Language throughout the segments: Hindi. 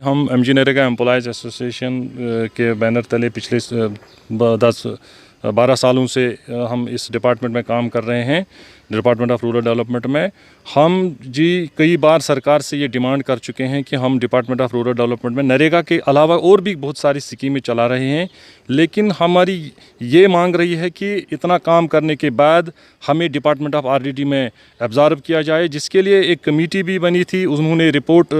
हम एमजी नरेगा एम्प्लॉयज़ एसोसिएशन के बैनर तले पिछले 12 सालों से हम इस डिपार्टमेंट में काम कर रहे हैं, डिपार्टमेंट ऑफ रूरल डेवलपमेंट में। हम कई बार सरकार से ये डिमांड कर चुके हैं कि हम डिपार्टमेंट ऑफ रूरल डेवलपमेंट में नरेगा के अलावा और भी बहुत सारी स्कीमें चला रहे हैं, लेकिन हमारी ये मांग रही है कि इतना काम करने के बाद हमें डिपार्टमेंट ऑफ आरडीडी में एब्जॉर्ब किया जाए, जिसके लिए एक कमेटी भी बनी थी। उन्होंने रिपोर्ट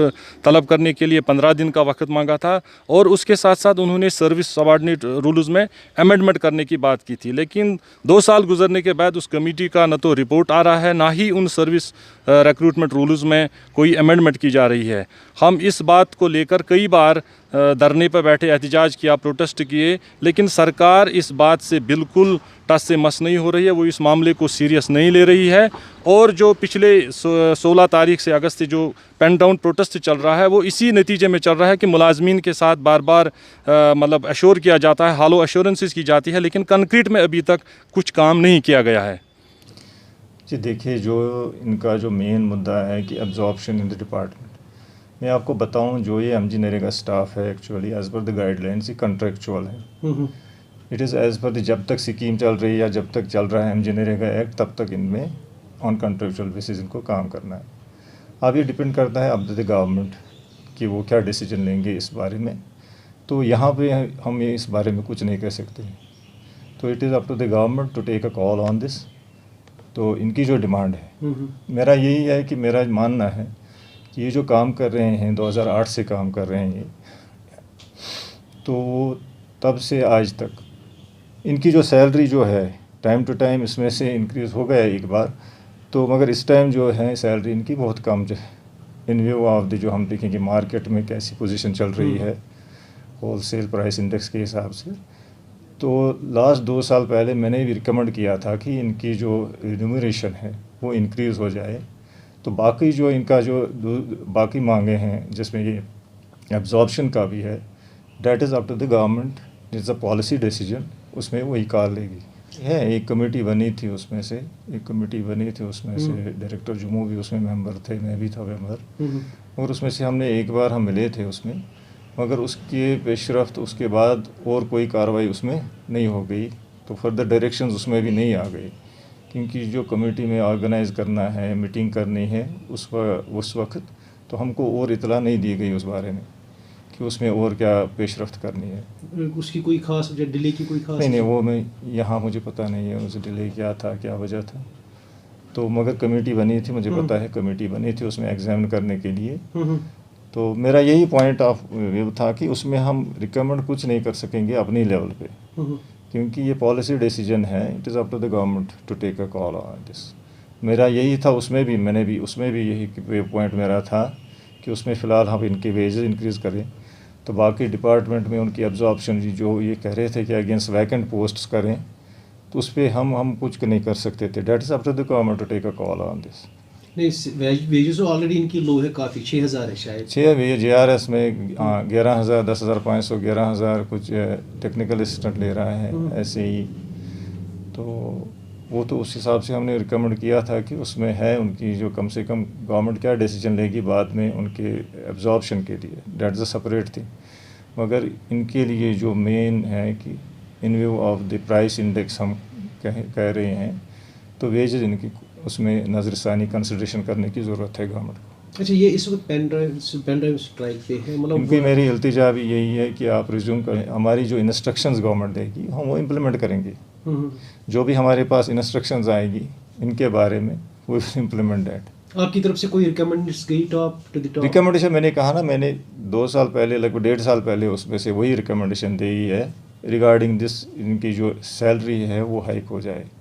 तलब करने के लिए 15 दिन का वक्त मांगा था और उसके साथ साथ उन्होंने सर्विस सबऑर्डिनेट रूल्स में अमेंडमेंट करने की बात की थी। लेकिन 2 साल गुजरने के बाद उस कमेटी का न तो रिपोर्ट आ रहा है, ना ही उन सर्विस रिक्रूटमेंट रूल्स में कोई अमेंडमेंट की जा रही है। हम इस बात को लेकर कई बार धरने पर बैठे, एहतजाज किया, प्रोटेस्ट किए, लेकिन सरकार इस बात से बिल्कुल टस से मस नहीं हो रही है। वो इस मामले को सीरियस नहीं ले रही है। और जो पिछले 16 तारीख से अगस्त से जो पेन डाउन प्रोटेस्ट चल रहा है, वो इसी नतीजे में चल रहा है कि मुलाजमीन के साथ बार बार मतलब अश्योर किया जाता है, हालो अश्योरेंसेस की जाती है, लेकिन कंक्रीट में अभी तक कुछ काम नहीं किया गया है। जी देखिए, जो इनका जो मेन मुद्दा है कि एब्जॉर्प्शन इन द डिपार्टमेंट, मैं आपको बताऊं, जो ये एमजी नरेगा स्टाफ है actually as per the guidelines ये कॉन्ट्रेक्चुअल है। It is as per the जब तक स्कीम चल रही है या जब तक चल रहा है एमजी नरेगा एक्ट, तब तक इनमें ऑन कॉन्ट्रेक्चुअल बेसिस इनको काम करना है। अब ये डिपेंड करता है अब द गवर्नमेंट कि वो क्या डिसीजन लेंगे इस बारे में। तो यहाँ पे हम ये इस बारे में कुछ नहीं कह सकते। तो it is up to the government to take a call on this. तो इनकी जो डिमांड है, मेरा यही है कि मेरा मानना है कि ये जो काम कर रहे हैं 2008 से काम कर रहे हैं ये, तो तब से आज तक इनकी जो सैलरी जो है टाइम टू टाइम इसमें से इंक्रीज़ हो गया एक बार, तो मगर इस टाइम जो है सैलरी इनकी बहुत कम जो है इन व्यू ऑफ द जो हम देखेंगे मार्केट में कैसी पोजीशन चल रही है होलसेल प्राइस इंडेक्स के हिसाब से। तो लास्ट 2 साल पहले मैंने भी रिकमेंड किया था कि इनकी जो रिम्यूनरेशन है वो इंक्रीज़ हो जाए। तो बाकी जो इनका जो बाकी मांगे हैं, जिसमें ये एब्जॉर्प्शन का भी है, that is up to the government, it's a policy decision, उसमें वही कार लेगी। है एक कमेटी बनी थी, उसमें से डायरेक्टर जुमू भी उसमें मेंबर थे, मैं भी था मेंबर, और उसमें से हमने एक बार हम मिले थे उसमें, मगर उसके पेशरफ्त उसके बाद और कोई कार्रवाई उसमें नहीं हो गई। तो फर्दर डायरेक्शंस उसमें भी नहीं आ गई, क्योंकि जो कमेटी में ऑर्गेनाइज़ करना है, मीटिंग करनी है उस वक्त तो हमको और इतला नहीं दी गई उस बारे में कि उसमें और क्या पेशरफ्त करनी है। उसकी कोई खास वजह, डिले की कोई खास? नहीं, वो मैं यहाँ मुझे पता नहीं है उस डिले क्या था, क्या वजह था। तो मगर कमेटी बनी थी, मुझे पता है कमेटी बनी थी उसमें एग्जामिन करने के लिए। तो मेरा यही पॉइंट ऑफ व्यू था कि उसमें हम रिकमेंड कुछ नहीं कर सकेंगे अपनी लेवल पे, क्योंकि ये पॉलिसी डिसीजन है। It is up to the government to take a call on this. मेरा यही था, उसमें भी यही पॉइंट मेरा था कि उसमें फ़िलहाल हम इनके वेजेस इंक्रीज़ करें। तो बाकी डिपार्टमेंट में उनकी एब्जॉर्प्शन जो ये कह रहे थे कि अगेंस्ट वैकेंट पोस्ट्स करें, तो उस पर हम कुछ नहीं कर सकते थे। That is up to the government to take a call on this. नहीं, वेजेस ऑलरेडी इनकी लो है काफ़ी, 6000 है शायद। 6 JRS में 11,000, 10,500, 11,000 कुछ टेक्निकल असिस्टेंट ले रहा है ऐसे ही। तो वो तो उस हिसाब से हमने रिकमेंड किया था कि उसमें है उनकी जो कम से कम गवर्नमेंट क्या डिसीजन लेगी बाद में उनके एब्जॉर्प्शन के लिए, डेट इज़ अ सेपरेट थी। मगर इनके लिए जो मेन है कि इन view of the price index हम कह रहे हैं, तो वेजेस इनकी उसमें नज़रसानी कंसिडरेशन करने की ज़रूरत है गवर्नमेंट को। अच्छा, ये इस वक्त पेन ड्राइव स्ट्राइक पे है, मतलब इनकी मेरी इल्तिजा भी यही है कि आप रिज्यूम करें, हमारी जो इंस्ट्रक्शंस गवर्नमेंट देगी हम वो इम्प्लीमेंट करेंगे। जो भी हमारे पास इंस्ट्रक्शंस आएगी इनके बारे में वो इम्प्लीमेंट दैट। आपकी तरफ से कोई रिकमेंडेशन गई top to the top? Recommendation मैंने कहा ना, मैंने 2 साल पहले, लगभग 1.5 साल पहले उसमें से वही रिकमेंडेशन दी है रिगार्डिंग दिस, इनकी जो सैलरी है वो हाइक हो जाए।